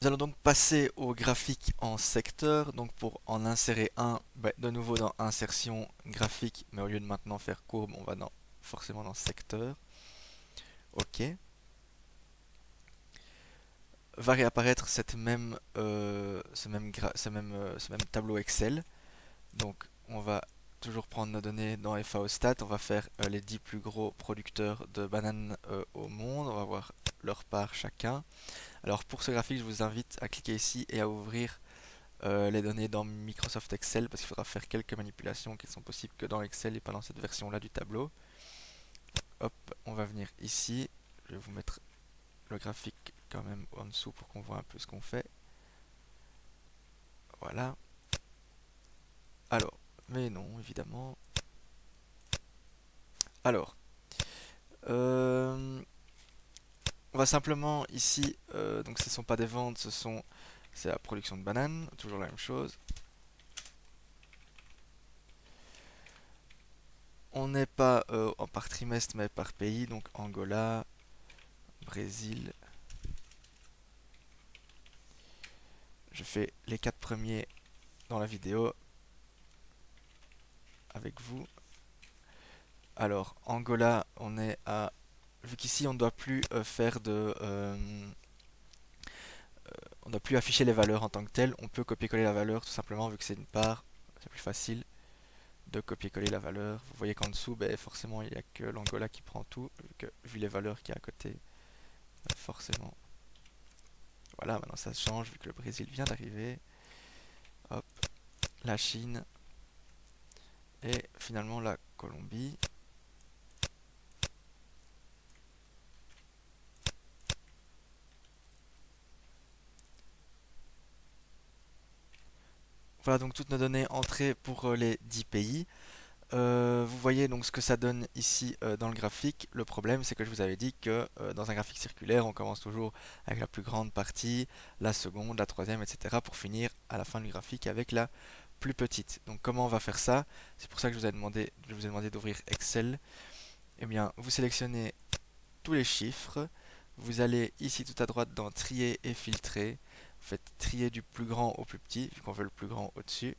Nous allons donc passer au graphique en secteur. Donc pour en insérer un, de nouveau dans insertion graphique, mais au lieu de maintenant faire courbe, on va forcément dans secteur. OK. Va réapparaître ce même tableau Excel. Donc on va toujours prendre nos données dans FAO-Stat. On va faire les 10 plus gros producteurs de bananes au monde. On va voir leur part chacun. Alors pour ce graphique, je vous invite à cliquer ici et à ouvrir les données dans Microsoft Excel parce qu'il faudra faire quelques manipulations qui ne sont possibles que dans Excel et pas dans cette version-là du tableau. Hop, on va venir ici. Je vais vous mettre le graphique quand même en dessous pour qu'on voit un peu ce qu'on fait. Voilà. Alors, mais non, évidemment. Alors, euh, on va simplement ici, donc ce ne sont pas des ventes, c'est la production de bananes, toujours la même chose. On n'est pas par trimestre mais par pays, donc Angola, Brésil. Je fais les 4 premiers dans la vidéo avec vous. Alors, Angola, on est à... Vu qu'ici, on ne doit plus faire de... on ne doit plus afficher les valeurs en tant que telles, on peut copier-coller la valeur tout simplement, vu que c'est une part, c'est plus facile de copier-coller la valeur. Vous voyez qu'en dessous, ben, forcément, il n'y a que l'Angola qui prend tout, vu les valeurs qu'il y a à côté, forcément. Voilà, maintenant ça change, vu que le Brésil vient d'arriver. Hop, la Chine, et finalement la Colombie. Voilà donc toutes nos données entrées pour les 10 pays. Vous voyez donc ce que ça donne ici dans le graphique. Le problème, c'est que je vous avais dit que dans un graphique circulaire, on commence toujours avec la plus grande partie, la seconde, la troisième, etc. pour finir à la fin du graphique avec la plus petite. Donc comment on va faire ça? C'est pour ça que je vous ai demandé d'ouvrir Excel. Eh bien, vous sélectionnez tous les chiffres. Vous allez ici tout à droite dans trier et filtrer. Vous faites trier du plus grand au plus petit, vu qu'on veut le plus grand au-dessus.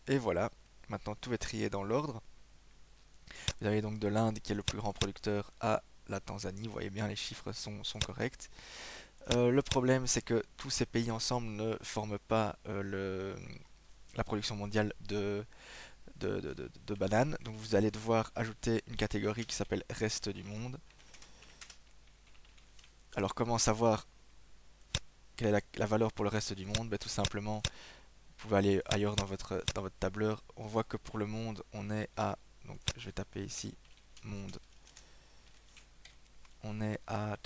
Et voilà, maintenant tout est trié dans l'ordre. Vous avez donc de l'Inde qui est le plus grand producteur à la Tanzanie. Vous voyez bien, les chiffres sont corrects. Le problème, c'est que tous ces pays ensemble ne forment pas la production mondiale de bananes. Donc vous allez devoir ajouter une catégorie qui s'appelle Reste du monde. Alors comment savoir quelle est la valeur pour le reste du monde? Ben, tout simplement, vous pouvez aller ailleurs dans votre tableur. On voit que pour le monde, on est à... Donc je vais taper ici, monde. On est à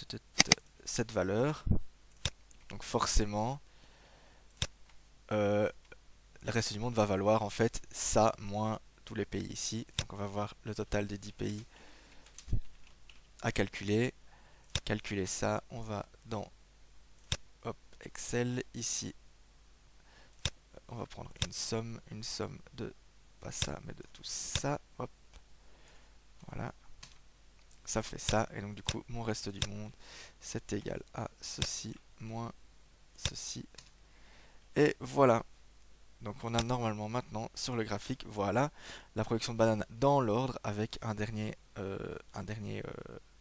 cette valeur. Donc forcément, euh, le reste du monde va valoir en fait ça moins tous les pays ici. Donc on va voir le total des 10 pays à calculer. Calculer ça, on va dans hop, Excel ici. On va prendre une somme de pas ça mais de tout ça. Hop, voilà. Ça fait ça et donc du coup mon reste du monde c'est égal à ceci moins ceci. Et voilà. Donc on a normalement maintenant sur le graphique, voilà, la production de bananes dans l'ordre avec une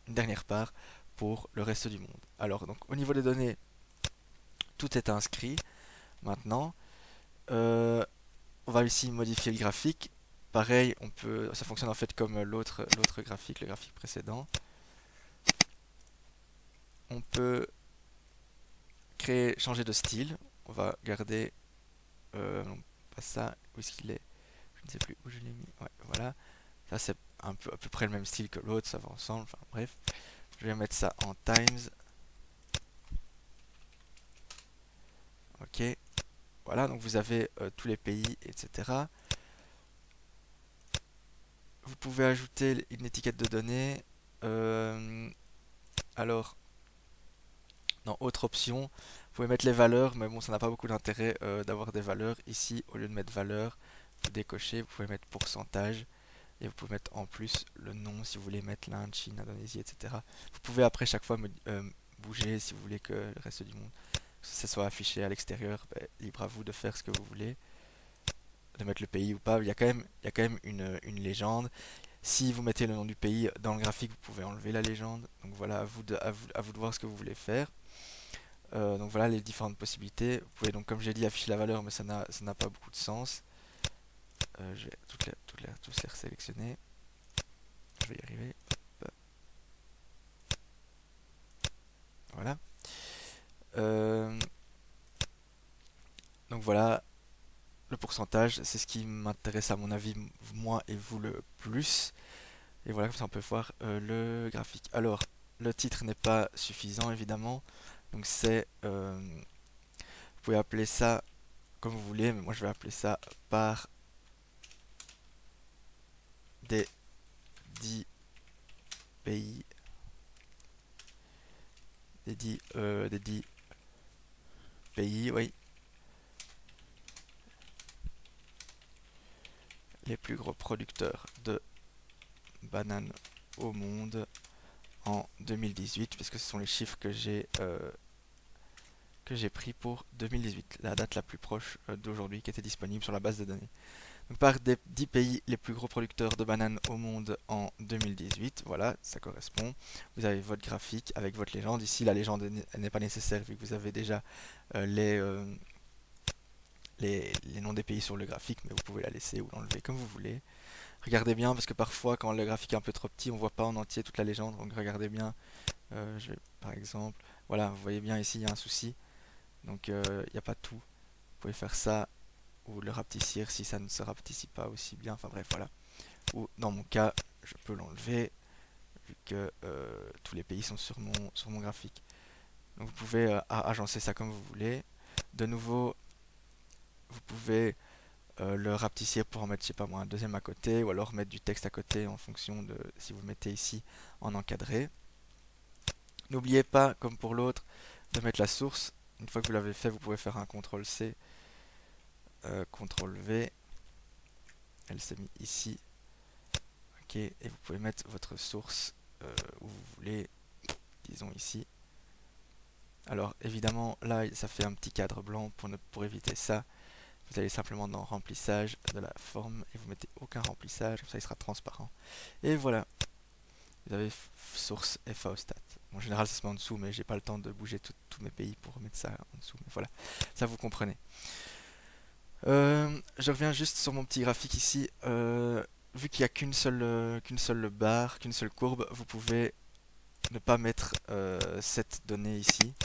dernière part pour le reste du monde. Alors donc au niveau des données, tout est inscrit. Maintenant, euh, on va ici modifier le graphique. Pareil, ça fonctionne en fait comme l'autre graphique, le graphique précédent. On peut changer de style. On va garder, non, pas ça, où est-ce qu'il est? Je ne sais plus où je l'ai mis. Ouais, voilà. Ça, c'est à peu près le même style que l'autre, ça va ensemble. Enfin, bref. Je vais mettre ça en Times. Ok. Voilà, donc vous avez tous les pays, etc. Vous pouvez ajouter une étiquette de données. Euh, alors, dans autre option, vous pouvez mettre les valeurs, mais bon, ça n'a pas beaucoup d'intérêt d'avoir des valeurs. Ici, au lieu de mettre valeur, vous décochez, vous pouvez mettre pourcentage. Et vous pouvez mettre en plus le nom si vous voulez mettre l'Inde, Chine, Indonésie, etc. Vous pouvez après chaque fois bouger si vous voulez que le reste du monde que ça soit affiché à l'extérieur, ben, libre à vous de faire ce que vous voulez, de mettre le pays ou pas. Il y a quand même une légende. Si vous mettez le nom du pays dans le graphique, vous pouvez enlever la légende. Donc voilà, à vous de voir ce que vous voulez faire. Donc voilà les différentes possibilités. Vous pouvez donc, comme j'ai dit, afficher la valeur, mais ça n'a pas beaucoup de sens. Je vais tous les resélectionner. Je vais y arriver. Hop. Voilà. Euh, donc voilà, le pourcentage, c'est ce qui m'intéresse à mon avis, moi et vous le plus. Et voilà, comme ça on peut voir le graphique. Alors, le titre n'est pas suffisant évidemment. Donc vous pouvez appeler ça comme vous voulez, mais moi je vais appeler ça par des 10 pays, des 10 pays, oui, les plus gros producteurs de bananes au monde en 2018, puisque ce sont les chiffres que j'ai pris pour 2018, la date la plus proche d'aujourd'hui qui était disponible sur la base de données. Donc par des 10 pays les plus gros producteurs de bananes au monde en 2018, voilà, ça correspond. Vous avez votre graphique avec votre légende. Ici, la légende n'est pas nécessaire vu que vous avez déjà euh, les, euh, les noms des pays sur le graphique, mais vous pouvez la laisser ou l'enlever comme vous voulez. Regardez bien parce que parfois quand le graphique est un peu trop petit, on voit pas en entier toute la légende. Donc regardez bien. Je vais par exemple, voilà, vous voyez bien ici il y a un souci. Donc il n'y a pas tout. Vous pouvez faire ça ou le rapetissir si ça ne se rapetissit pas aussi bien. Enfin bref, voilà. Ou dans mon cas, je peux l'enlever vu que tous les pays sont sur mon graphique. Donc vous pouvez agencer ça comme vous voulez. De nouveau, vous pouvez le rapetissir pour en mettre, je sais pas moi, un deuxième à côté, ou alors mettre du texte à côté en fonction de si vous le mettez ici en encadré. N'oubliez pas, comme pour l'autre, de mettre la source. Une fois que vous l'avez fait, vous pouvez faire un CTRL-C, CTRL-V. Elle s'est mise ici. Ok, et vous pouvez mettre votre source où vous voulez, disons ici. Alors évidemment, là, ça fait un petit cadre blanc pour éviter ça. Vous allez simplement dans remplissage de la forme et vous mettez aucun remplissage, comme ça il sera transparent. Et voilà, vous avez source et Faostat. En général, ça se met en dessous, mais j'ai pas le temps de bouger tous mes pays pour mettre ça en dessous. Mais voilà, ça vous comprenez. Je reviens juste sur mon petit graphique ici. Vu qu'il n'y a qu'une seule barre, qu'une seule courbe, vous pouvez ne pas mettre cette donnée ici.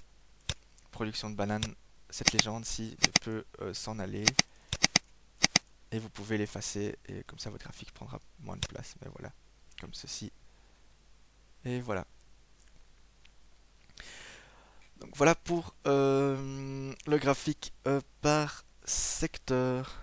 Production de bananes, cette légende-ci peut s'en aller. Et vous pouvez l'effacer, et comme ça votre graphique prendra moins de place. Mais voilà, comme ceci. Et voilà. Donc voilà pour le graphique par secteur.